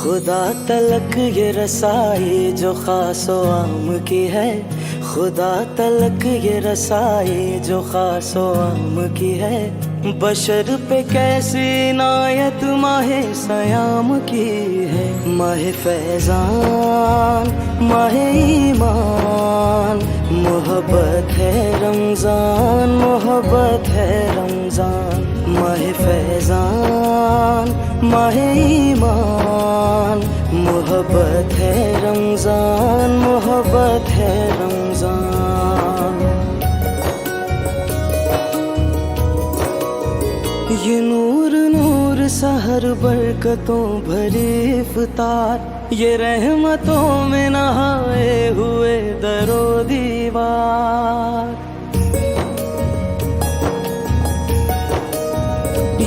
खुदा तलक ये रसाई जो खासो आम की है, खुदा तलक ये रसाई जो खासो आम की है। बशर पे कैसी नायत माहे सयाम की है। माहे फैजान माहे ईमान, मोहब्बत है रमजान, मोहब्बत है रमजान। माहे फैजान माहे ईमान, मोहब्बत है रमजान, मोहब्बत है रमजान। ये नूर नूर सहर बरकतों भरी इफ्तार, ये रहमतों में नहाए हुए दरो दीवार।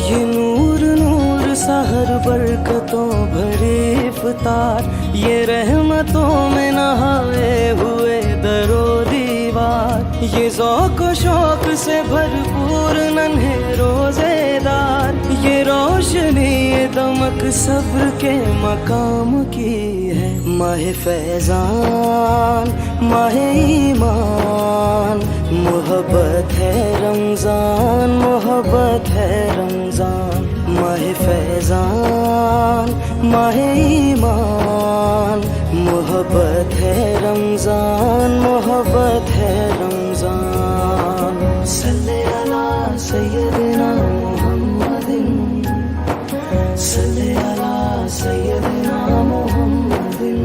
ये नूर नूर सहर बरकतों भरी इफ्तार, ये रहमतों में नहाए हुए दरो दीवार। ये ज़ौक़ शौक़ से भरपूर नन्हे रोज़ेदार, ये रोशनी ये दमक सब्र के मकाम की है। माहे फैजान माहे ईमान, मोहब्बत है रमजान, मोहब्बत है रमजान। माहे फैजान माहे ईमान, मोहब्बत है रमजान, मोहब्बत है रमजान। सल्ले अला सय्यदिना मुहम्मदिन, सल्ले अला सय्यदिना मुहम्मदिन।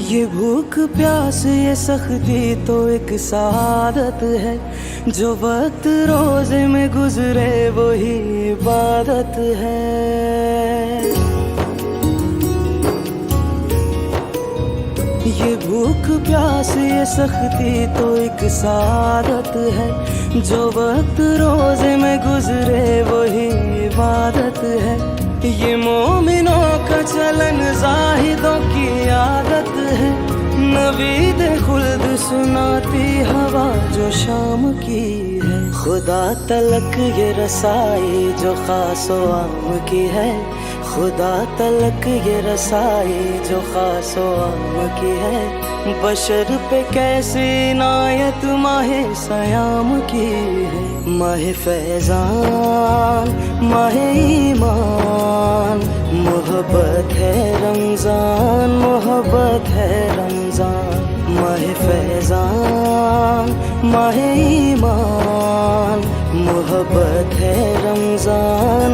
ये भूख प्यास ये सख्ती तो एक सादत है, जो वक्त रोजे में गुजरे वही इबादत है। ये भूख प्यास ये सख्ती तो एक सादत है, जो वक्त रोजे में गुजरे वही इबादत है। ये मोमिनों का चलन जाहिदों की आदत है, नवीद खुल्द सुनाती हवा जो शाम की है। खुदा तलक ये रसाई जो खासो आम की है, खुदा तलक ये रसाई जो खासो आम की है। बशर पे कैसी नायत माहे सयाम की है। माहे फैजान माहे ईमान, मोहब्बत है रमजान, मोहब्बत है रमजान। माहे फैजान माहे ईमान, मोहब्बत है रमजान।